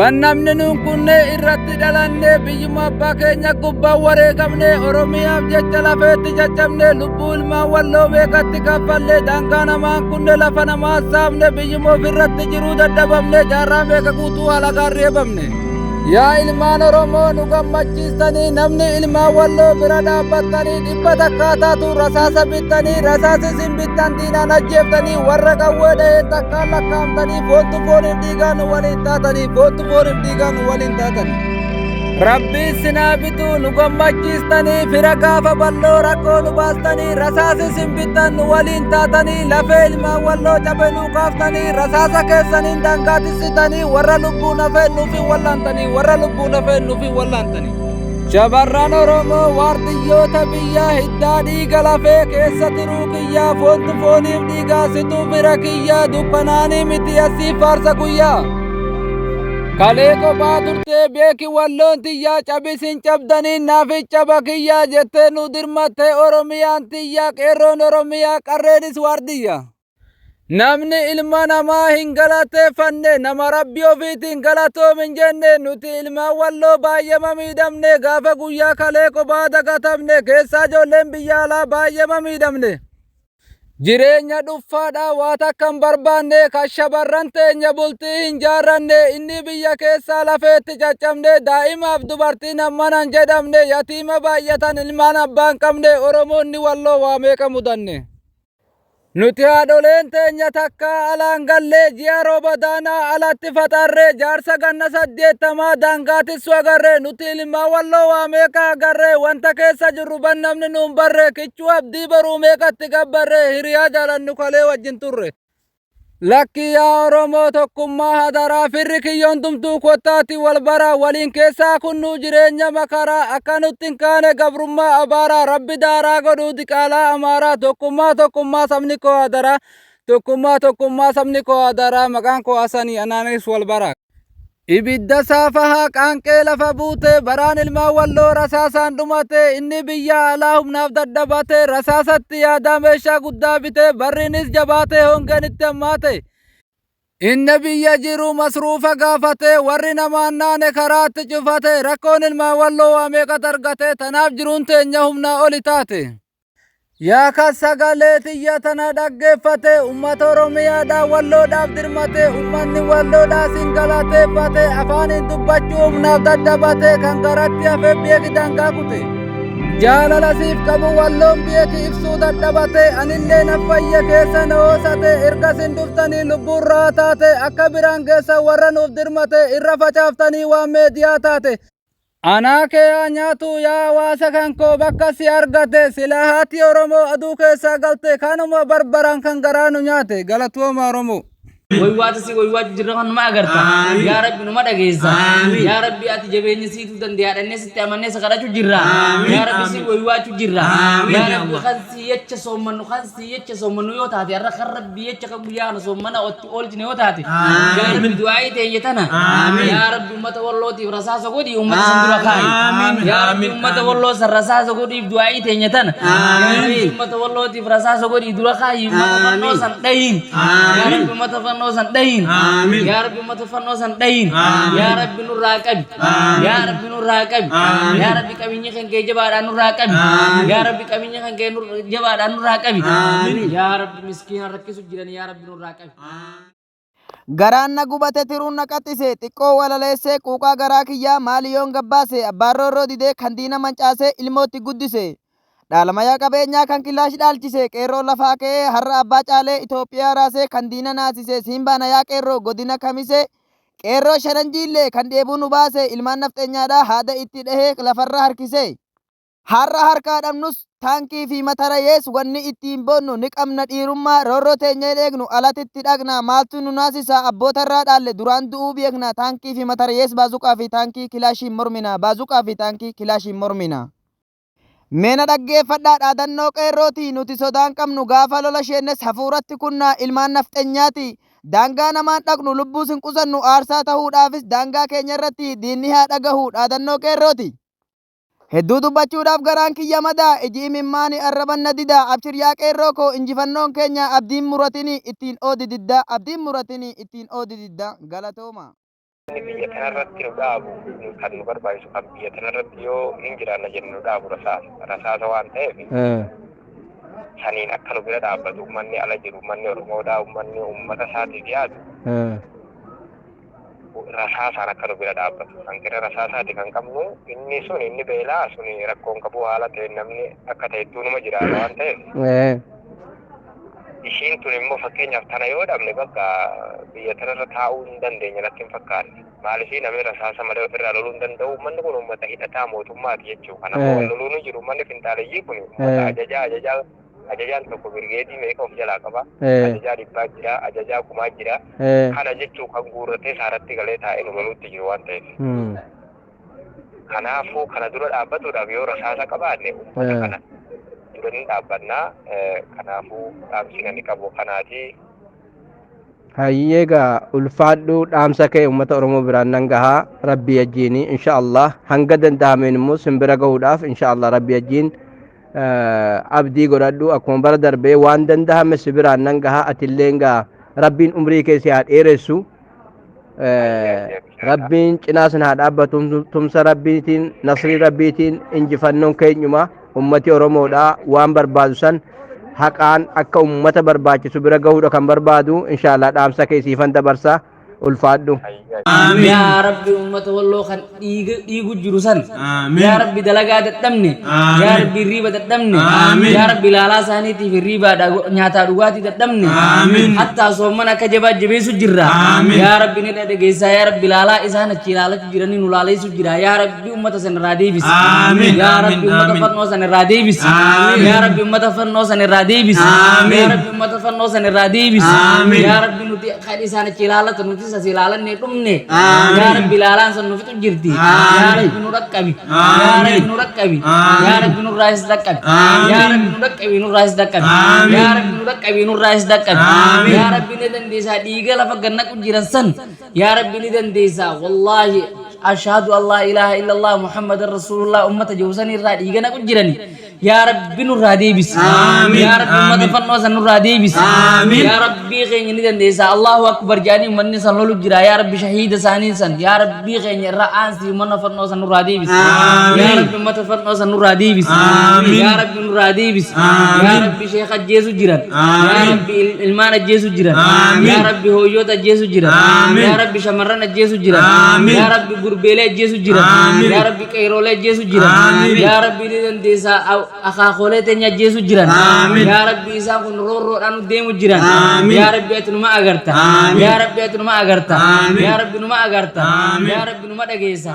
Namni nuun kunne irratti dhalanne biyyuma abbaa keenya gubbaa wareegamne Oromiyaaf jecha lafeetti caccabne lubbuu ilmaan walloo beekatti kaffallee daangaa namaan kunne lafa namaa saamne biyyuma ofirratti jiruu dadhabamne jaarraa meeqa guutuu halagaan reebamne. Yaa ilmaan Oromoo nu gammachiistanii namni ilmaan walloo bira dhaabbattanii dhibba takkaa taatu rasaasa bittanii rasaasa isin bittan diinaan ajjeeftanii warra qawwee dhaheen takkaan lakkaa'amtanii foontu fooniif dhiigaan nu waliin taatanii foontu fooniif dhiigaan nu waliin taatanii. Rabbiin sinaa bituu nu gammachiistanii fira gaafa balloo rakkoo nu baastanii rasaasa isin bittan nu waliin taatanii lafee ilmaan walloo cabe nu kaaftanii rasaasa keessaniin daangaa tissitanii warra lubbuun hafeen nuuf hin wallaantanii warra lubbuun hafeen nuuf hin wallaantanii. Shamarran Oromoo waardiyyoota biyyaa hiddaa dhiiga lafee keessa tiruu kiyyaa foontu fooniif dhiigaa situu fira kiyyaa dukkanaanii miti asii faarsa guyyaa. Kalee kophaa turtee beeki walloon tiyyaa cabisin cabdanii naaficha bakiyyaa jettee nu dirmatte Oromiyaan tiyyaa qeerroon Oromiyaa qarreenis waardiyyaa. Namni ilma namaa hin galateeffanne nama rabbi ofiitiin galatoomin jenne nuti ilmaan walloo baay'ema miidhamne gaafa guyyaa kalee kophaa dagatamne keessaa ijoolleen biyya alaa baay'ema miidhamne. Jireenya dhuffaadhaa waa takkan barbaanne kan shamarran teenya bultii hin jaarranne inni biyya keessaa lafeetti caccabne daa'imaaf dubartiin hammanan jedhamne yatiima baay'atan ilmaan abbaan qabne Oromoonni walloo waa meeqa mudanne. Nuti haadholeen teenya takka alaan gallee ji'a rooba daanaa alatti faxarree jaarsa ganna 80 daangaatissu agarree nuti ilmaan walloo waa meeqa agarree wanta keessa jirru namni nuun barree kichuu abdii baruu meeqatti gabbarree hiriyaa jaalannu kalee wajjin turre. Lakki yaa Oromoo tokkummaa hadaraa firri kiyyoon tumtuu kottaatti wal baraa waliin keessaa kunnuu jireenya makaraa akka nutti hin kaane gabrummaa abaaraa rabbi daaraa godhuu diqaalaa amaaraa tokkummaa sabni koo hadaraa tokkummaa sabni koo hadaraa maqaan koo Hasanii anaanis wal baraa. Ibidda saafahaa qaanqee lafa buute baraan ilmaan walloo rasaasaan dhumate inni biyya alaa humnaaf dadhabate rasaasatti yaadaa meeshaa guddaa bite barriinis jabaate hongeen itti hammaate. Inni biyya jiru masruufa gaafate warri namaan naane karaatti cufate rakkoon ilmaan walloo waa meeqatu argate tanaaf jiruun teenya humnaa oli taate. Yaa kan sagalee tiyya tana dhaggeeffate uummata Oromiyaadhaa walloodhaaf dirmate uummanni walloodhaa sin galateeffate afaaniin dubbachuu humnaaf dadhabate kan garatti hafe beeki daangaa kute. Jaalala siif qabu walloon beeki ibsuu dadhabate anillee naffayya keessa na hoosate erga sin dhuftanii lubbuurraa taate akka biraan keessa warra nuuf dirmate irra facaaftanii waan meediyaa taate. Anaa kee nyaatu yaa hawaasa kan koo bakka si argate silaa haati Oromoo aduu keessa galte kanuma barbaraan kan garaa nu nyaate galatooma Oromoo. Waywaati jirra kan nama agarta yaa rabbi numa dhageessa yaa rabbi ati jabeenya siitu dandeeyadhannee sitti amannee sakadhachu jirra yaa rabbi si waywaachu jirra yaa rabbi kan si yecha soommannu yoo taate har'a kan rabbi yecha kan guyyaa kana soommana oolchine yoo taate yaa rabbi du'aayii teenya tana yaa rabbi ummata wallootiif rasaasa godhii ummata san dura kaayi yaa rabbi ummata walloo san rasaasa godhiif du'aayii teenya tana yaa rabbi ummata wallootiif rasaasa godhii dura kaayi ummata fannoo san dhahiin yaa rabbi ummata fannoo san dahin ya rabbi ummata fannoo san dahin ya rabbi nurraa qabi ya rabbi nurraa qabi ya rabbi qabinya kan kee jabaadhaan nurraa qabi ya rabbi qabinya kan kee jabaadhaan nurraa qabi ya rabbi miskiina rakkisu jiran ya rabbi nurraa qabi. Garaan na gubate tiruun na qaxxise xiqqoo walaleessee quuqaa garaa kiyyaa maaliyoon gabbaase abbaan roorroo didee kan diina mancaasee ilmootti guddise. Dhaalamayaa qabeenyaa kan kilaashi dhaalchise qeerroo lafaa ka'ee har'a abbaa caalee Itoophiyaa raasee kan diina naasise simbaana yaa qeerroo godina kamise qeerroo sharanjiillee kan dheebuu nu baase ilmaan nafteenyaadhaa haada itti dhahee lafarra harkise. Har'a harkaa dhabnus taankii fi matarayees wanni ittiin boonnu ni qabna dhiirummaa roorroo teenyee eegnu alatitti dhaqna maaltu nu naasisa abbootarraa dhaalle duraan du'uu beekna taankii fi matarayees baazuqaa fi taankii kilaashiin mormina baazuqaa fi taankii kilaashiin mormina. Meena dhaggeeffadhaa dhaadannoo qeerrooti nuti sodaan qabnu gaafa lola sheennes hafuuratti kunna ilmaan nafteenyaati daangaa namaan dhaqnu lubbuu sin qusannu aarsaa ta'uudhaafis daangaa keenya irratti diinni haa dhagahu dhaadannoo qeerrooti. Hedduu dubbachuudhaaf garaan kiyya madaa iji imimmaani arraban na dida abshir yaa qeerroo koo injifannoon keenya abdiin muratini ittiin oodi didda abdiin muratini ittiin oodi didda galatooma. Inni biyya kanarratti nu dhaabu kan nu barbaachisu kan biyya kanarratti yoo hin jiraanna jennu nu dhaabu rasaasa waan ta'eef saniin akka nu bira dhaabbatu ummanni ala jiru ummanni Oromoodhaa ummanni uummata isaatiif yaadu rasaasaan akka nu bira dhaabbatu hanqina rasaasaati kan qabnu inni beelaa suni rakkoon qabu haala ta'e namni akka ta'ettuu numa jiraata waan ta'eef ishiin tun immoo fakkeenyaaf tana yoo dhabne bakka biyya tanarra taa'uu hin dandeenya natti hin fakkaanne maaliif namni rasaasa malee ofirraa loluu hin danda'u ummanni kun uummata hidhataa mootummaati jechuu kanaafuu loluu nu jiru ummanni finxaaleyyii kun uummata ajajaan tokko birgeedii meeqa of jalaa qaba ajajaa dhibbaa jira ajajaa kumaa jira kana jechuu kan guurratee saaratti galee taa'ee nu loluutti jiru waan ta'eef kanaafuu kana dura dhaabbatuudhaaf yoo rasaasa qabaanne uummata kana duranii dhaabbannaa kanaafuu dhaamsiin ani qabu kanaati. Hayyeega ulfaadhu dhaamsa kee uummata Oromoo biraan nan gahaa rabbi wajjiini insha Allah hanga danda'ameen immoo simbira gahuudhaaf insha Allah rabbi wajjiin abdii godhadhu akkuma bara darbee waan danda'ame sibiraan nan gahaa atillee gaa rabbiin umrii kee si haa dheeressu rabbiin cinaas haa dhaabbatu tumsa rabbiitiin nasrii rabbiitiin injifannoon keenyuma ummati Oromoodhaa waan barbaadu san haqaan akka ummata barbaachisu bira gahuudha kan barbaadu inshallah dhaamsa kee siifan dabarsa ulfaadhu. يا ربي أمة والله خن يجو جروسان يا ربي دلقات الدمني يا ربي الريبة الدمني يا ربي لا سانيتي في الريبة نياتا رواتي الدمني حتى صومنا كجبا جبيس الجرة يا ربي ندى جيسا يا ربي لا إسانا تشيلالك جراني نولالي سجرة يا ربي أمة سنراديبس يا ربي أمة فرنو سنراديبس يا ربي أمة فرنو سنراديبس يا ربي أمة فرنو سنراديبس يا ربي نتي خير إسانا تشيلالك نتي سسيلالا نتمني يا ربي لا لانسان نفتح جرتي يا ربي نركبي يا ربي نركبي يا ربي نرايس دكبي يا ربي نركبي نرايس دكبي يا ربي نركبي نرايس دكبي يا ربي ندن ديسا ديغا لفقنا كجيران يا ربي ندن ديسا والله أشهد أن لا إله إلا الله محمد رسول الله أمة جوسني الرادي جنا كجيراني يا ربي نرادي بس يا ربي أمة فنوس نرادي بس يا ربي خيني ندن ديسا الله أكبر جاني من سنلولو جرا يا ربي شهيد ساني سن يا ربي خيني رأس من فنوس نرادي بس يا ربي أمة فنوس نرادي بس يا ربي نرادي بس يا ربي شيخ جيسو جيران يا ربي المان جيسو جيران يا ربي هويوتا جيسو جيران يا ربي شمرنا جيسو جيران يا ربي غربيله جيسو جيران يا ربي كيروله جيسو جيران يا ربي ندن ديسا أخاخوله تنيا جيسو جيران يا ربي إسا كن رو أنو ديمو جيران يا ربي أتنما أغرتا يا ربي أتنما أغرتا يا ربي نما أغرتا يا ربي نما دغيسا